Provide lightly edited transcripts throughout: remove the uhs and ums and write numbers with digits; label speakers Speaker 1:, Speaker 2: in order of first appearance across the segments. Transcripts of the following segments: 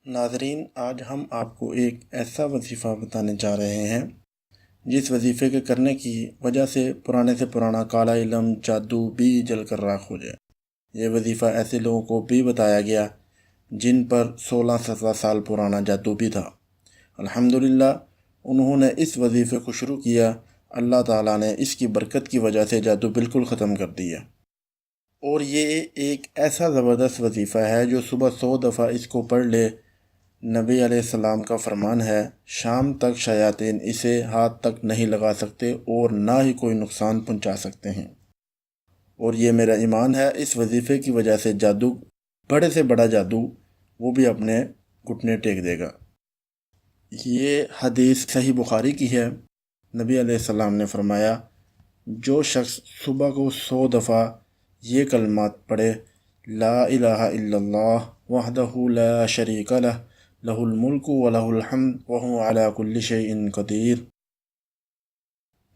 Speaker 1: ناظرین، آج ہم آپ کو ایک ایسا وظیفہ بتانے جا رہے ہیں جس وظیفے کے کرنے کی وجہ سے پرانے سے پرانا کالا علم جادو بھی جل کر راکھ ہو جائے۔ یہ وظیفہ ایسے لوگوں کو بھی بتایا گیا جن پر 16-17 سال پرانا جادو بھی تھا۔ الحمدللہ انہوں نے اس وظیفے کو شروع کیا، اللہ تعالیٰ نے اس کی برکت کی وجہ سے جادو بالکل ختم کر دیا۔ اور یہ ایک ایسا زبردست وظیفہ ہے جو صبح 100 دفعہ اس کو پڑھ لے، نبی علیہ السلام کا فرمان ہے، شام تک شیاطین اسے ہاتھ تک نہیں لگا سکتے اور نہ ہی کوئی نقصان پہنچا سکتے ہیں۔ اور یہ میرا ایمان ہے، اس وظیفے کی وجہ سے جادو، بڑے سے بڑا جادو، وہ بھی اپنے گھٹنے ٹیک دے گا۔ یہ حدیث صحیح بخاری کی ہے۔ نبی علیہ السلام نے فرمایا، جو شخص صبح کو 100 دفعہ یہ کلمات پڑھے، لا الہ الا اللہ وحدہ لا شریک لہ، لہ الملک ولہ الحمد وہو علی کل شیء قدیر،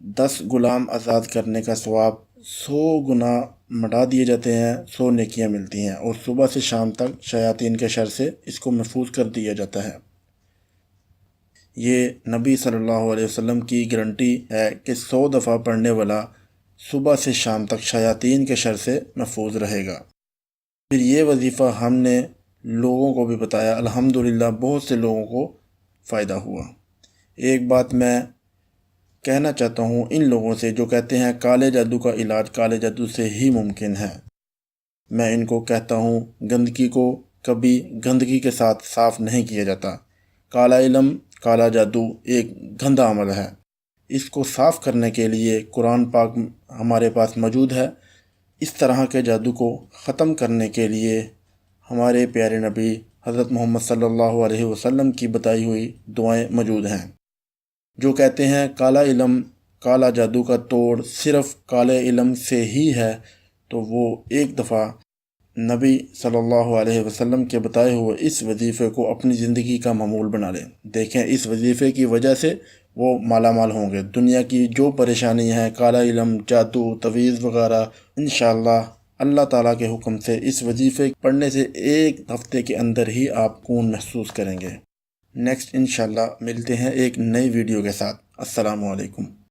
Speaker 1: 10 غلام آزاد کرنے کا ثواب، 100 گناہ مٹا دیے جاتے ہیں، 100 نیکیاں ملتی ہیں، اور صبح سے شام تک شیاطین کے شر سے اس کو محفوظ کر دیا جاتا ہے۔ یہ نبی صلی اللہ علیہ وسلم کی گارنٹی ہے کہ 100 دفعہ پڑھنے والا صبح سے شام تک شیاطین کے شر سے محفوظ رہے گا۔ پھر یہ وظیفہ ہم نے لوگوں کو بھی بتایا، الحمدللہ بہت سے لوگوں کو فائدہ ہوا۔ ایک بات میں کہنا چاہتا ہوں ان لوگوں سے جو کہتے ہیں کالے جادو کا علاج کالے جادو سے ہی ممکن ہے، میں ان کو کہتا ہوں گندگی کو کبھی گندگی کے ساتھ صاف نہیں کیا جاتا۔ کالا علم، کالا جادو ایک گندا عمل ہے، اس کو صاف کرنے کے لیے قرآن پاک ہمارے پاس موجود ہے۔ اس طرح کے جادو کو ختم کرنے کے لیے ہمارے پیارے نبی حضرت محمد صلی اللہ علیہ وسلم کی بتائی ہوئی دعائیں موجود ہیں۔ جو کہتے ہیں کالا علم، کالا جادو کا توڑ صرف کالے علم سے ہی ہے، تو وہ ایک دفعہ نبی صلی اللہ علیہ وسلم کے بتائے ہوئے اس وظیفے کو اپنی زندگی کا معمول بنا لیں۔ دیکھیں اس وظیفے کی وجہ سے وہ مالا مال ہوں گے۔ دنیا کی جو پریشانی ہے، کالا علم، جادو، تعویذ وغیرہ، انشاءاللہ اللہ تعالیٰ کے حکم سے اس وظیفے پڑھنے سے ایک ہفتے کے اندر ہی آپ سکون محسوس کریں گے۔ نیکسٹ انشاءاللہ ملتے ہیں ایک نئی ویڈیو کے ساتھ۔ السلام علیکم۔